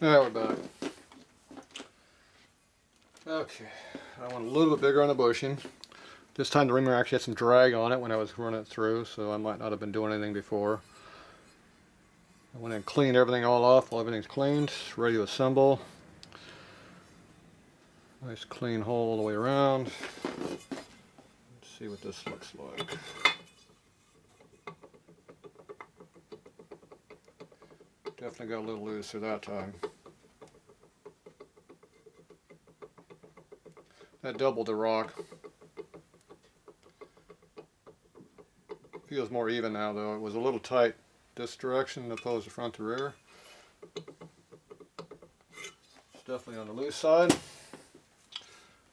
Now we're back. Okay, I want a little bit bigger on the bushing. This time the reamer actually had some drag on it when I was running it through, so I might not have been doing anything before. I went and cleaned everything all off. While everything's cleaned, ready to assemble. Nice clean hole all the way around. Let's see what this looks like. Definitely got a little looser that time. That doubled the rock. Feels more even now though. It was a little tight this direction as opposed to front to rear. It's definitely on the loose side,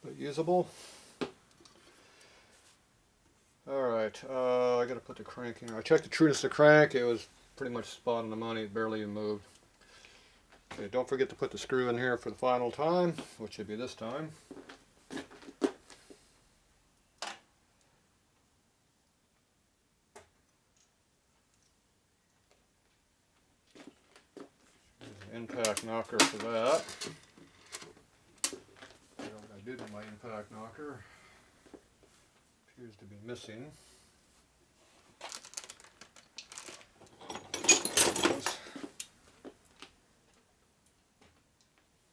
but usable. Alright, I gotta put the crank in. I checked the trueness of the crank. It was pretty much spot on the money. It barely even moved. Okay, don't forget to put the screw in here for the final time, which should be this time. Impact knocker for that. I don't know what I did with my impact knocker. Appears to be missing.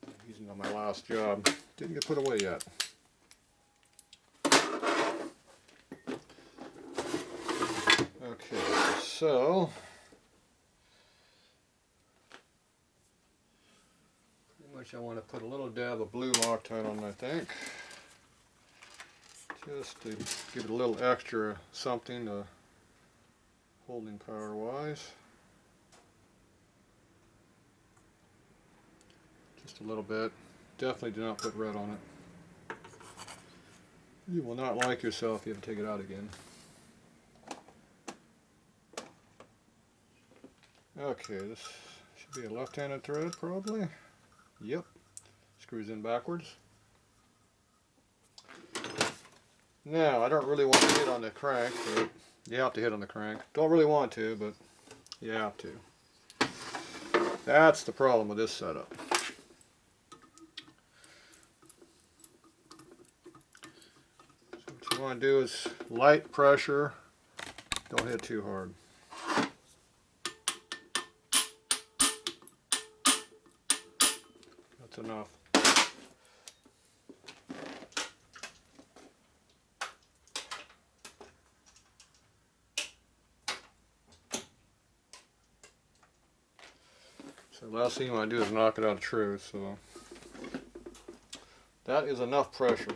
I'm using it on my last job. Didn't get put away yet. Okay, so I want to put a little dab of blue Loctite on, I think, just to give it a little extra something holding power wise. Just a little bit. Definitely do not put red on it. You will not like yourself if you have to take it out again. Okay, this should be a left-handed thread probably. Yep, screws in backwards. Now, I don't really want to hit on the crank, but you have to hit on the crank. Don't really want to, but you have to. That's the problem with this setup. So what you want to do is light pressure, don't hit too hard. That's enough. So the last thing you want to do is knock it out of true, so that is enough pressure.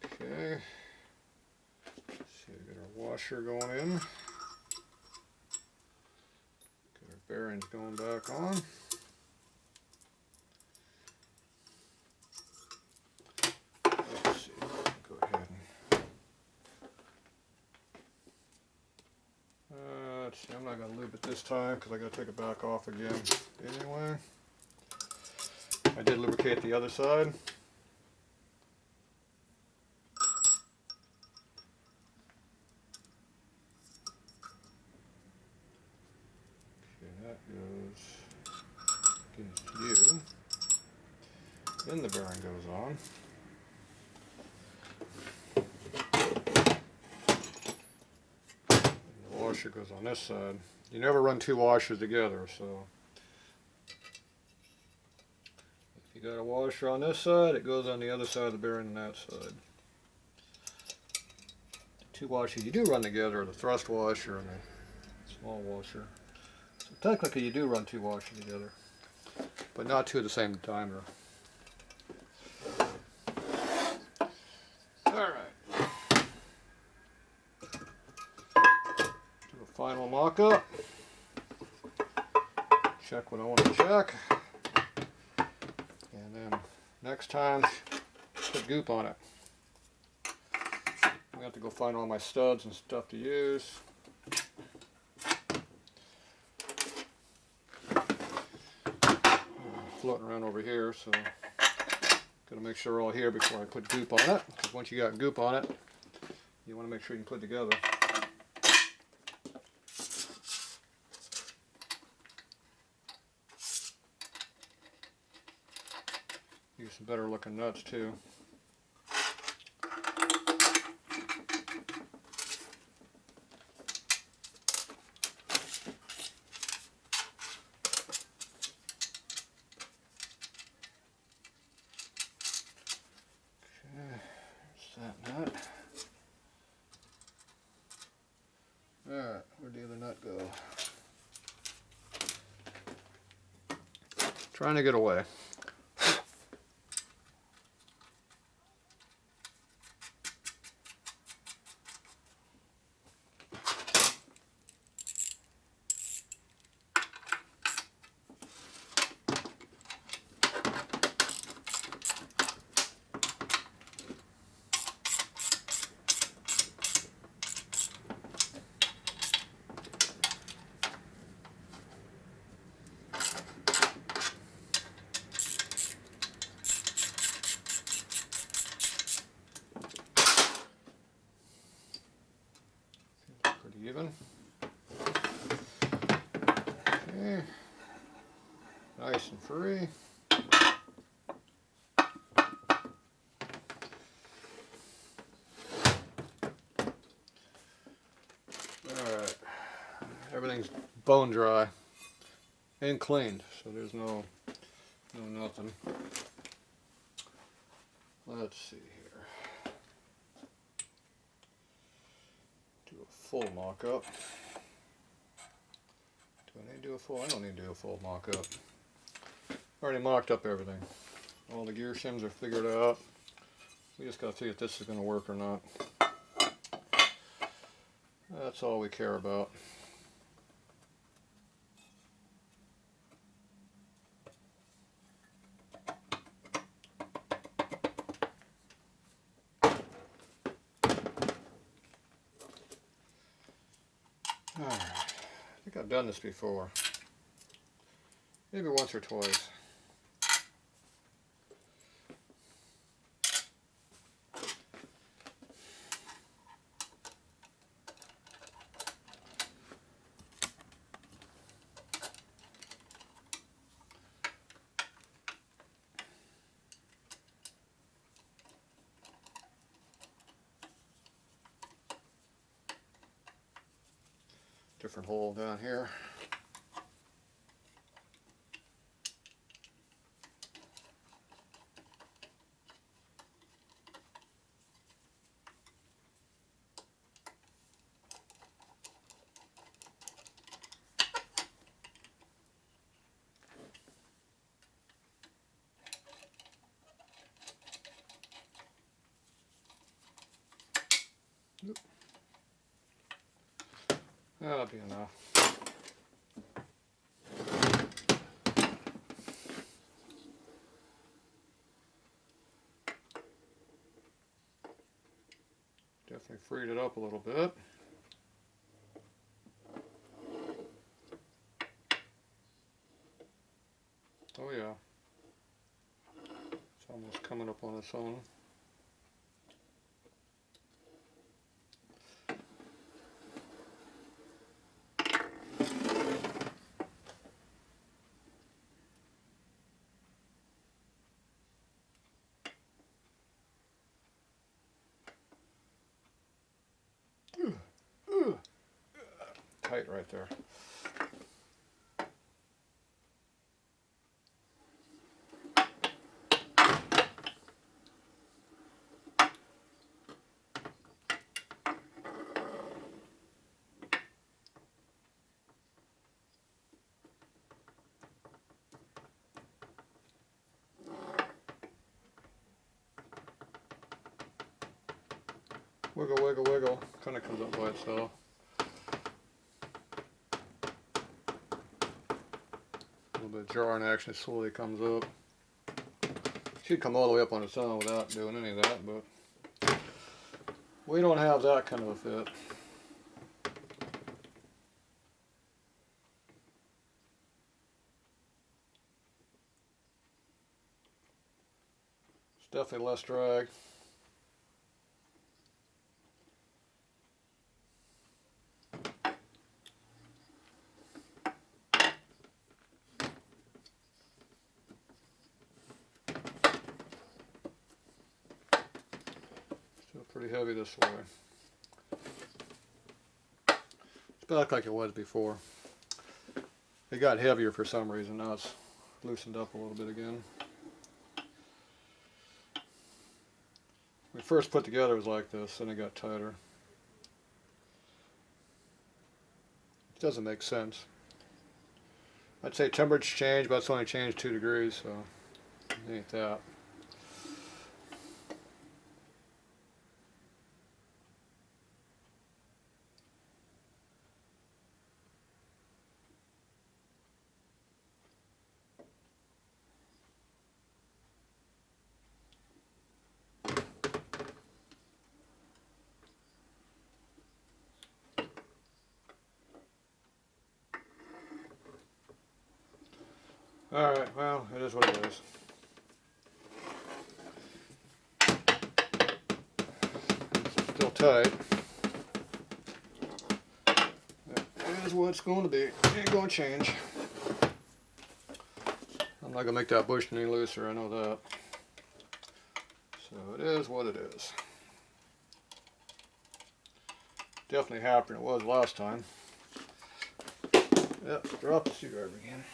Okay, see, we got our washer going in. Bearings going back on. Let's see, go ahead and let's see, I'm not going to lube it this time because I got to take it back off again anyway. I did lubricate the other side. That goes against you. Then the bearing goes on. And the washer goes on this side. You never run two washers together, so if you got a washer on this side, it goes on the other side of the bearing on that side. The two washers you do run together are the thrust washer and the small washer. So technically you do run two washers together, but not two at the same diameter. Alright. Do a final mock-up. Check what I want to check. And then next time, put goop on it. I have to go find all my studs and stuff to use. Floating around over here, so gotta make sure they're all here before I put goop on it, because once you got goop on it, you want to make sure you can put it together. Use some better looking nuts too. That nut. Alright, where'd the other nut go? Trying to get away. Even. Okay. Nice and free. Alright. Everything's bone dry and cleaned, so there's no nothing. Let's see here. Do a full mock-up. Do I need to do a full? I don't need to do a full mock-up. Already mocked up everything. All the gear shims are figured out. We just got to see if this is going to work or not. That's all we care about. Alright, I think I've done this before. Maybe once or twice. Different hole down here. Nope. That'll be enough. Definitely freed it up a little bit. Oh yeah. It's almost coming up on its own. Tight right there. Wiggle, wiggle, wiggle. Kind of comes up by itself. A little bit of jar and actually slowly comes up. Should come all the way up on its own without doing any of that, but we don't have that kind of a fit. It's definitely less drag. pretty heavy this way. It's back like it was before. It got heavier for some reason. Now it's loosened up a little bit again. When we first put together it was like this, then it got tighter. It doesn't make sense. I'd say temperature change, but it's only changed 2 degrees, so it ain't that. Alright, well, it is what it is. It's still tight. It is what it's going to be. It ain't going to change. I'm not going to make that bush any looser, I know that. So it is what it is. Definitely happier than it was last time. Yep, drop the screwdriver again.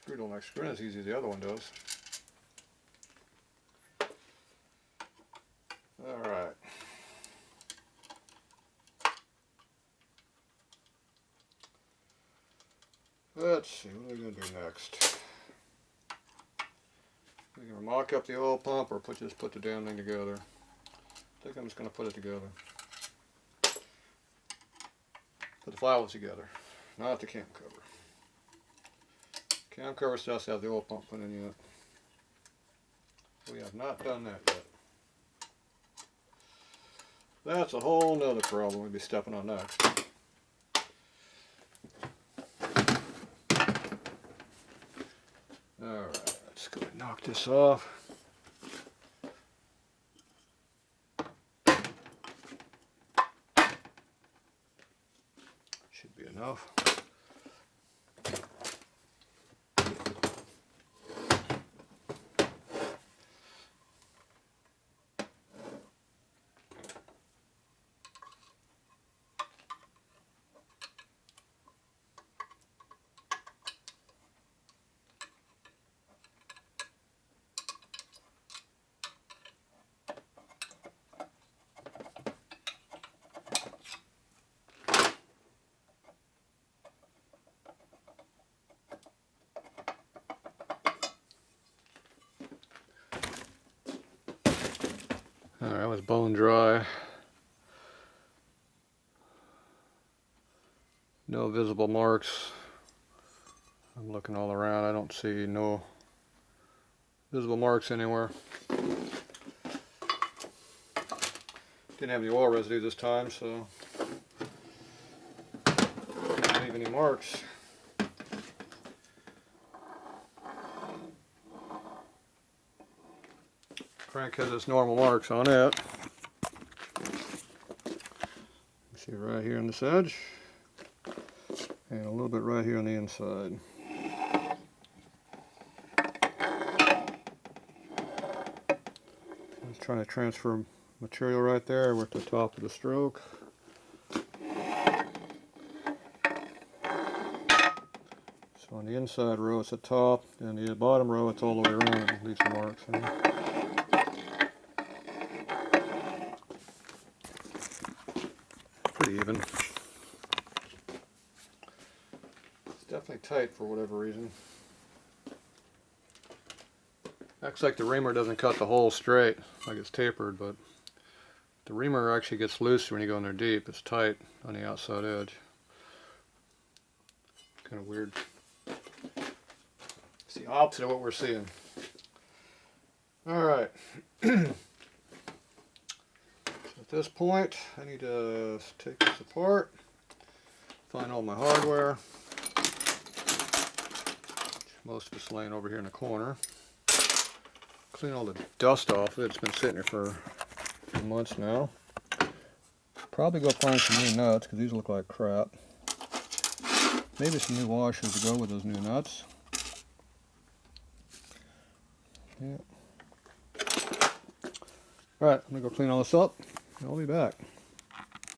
Screw don't like screwing as easy as the other one does. Alright. Let's see, what are we going to do next? We're going to mock up the oil pump or just put the damn thing together. I think I'm just going to put it together. Put the flywheels together, not the cam cover. Cam cover still has to have the oil pump put in yet. We have not done that yet. That's a whole nother problem we'll be stepping on next. Alright, let's go ahead and knock this off. Should be enough. Alright, that was bone dry. No visible marks. I'm looking all around, I don't see no visible marks anywhere. Didn't have any oil residue this time, so didn't leave any marks. Crank has its normal marks on it. You see right here on this edge, and a little bit right here on the inside. I'm trying to transfer material right there. We're at the top of the stroke. So on the inside row it's the top, and the bottom row it's all the way around. It leaves some marks in it. Pretty even. It's definitely tight for whatever reason. Acts like the reamer doesn't cut the hole straight, like it's tapered, but the reamer actually gets loose when you go in there deep. It's tight on the outside edge. Kind of weird. It's the opposite of what we're seeing. Alright. So at this point, I need to take this apart, find all my hardware. Most of it's laying over here in the corner. Clean all the dust off it. It's been sitting here for months now. Probably go find some new nuts because these look like crap. Maybe some new washers to go with those new nuts. Yeah. Alright, I'm going to go clean all this up, and I'll be back.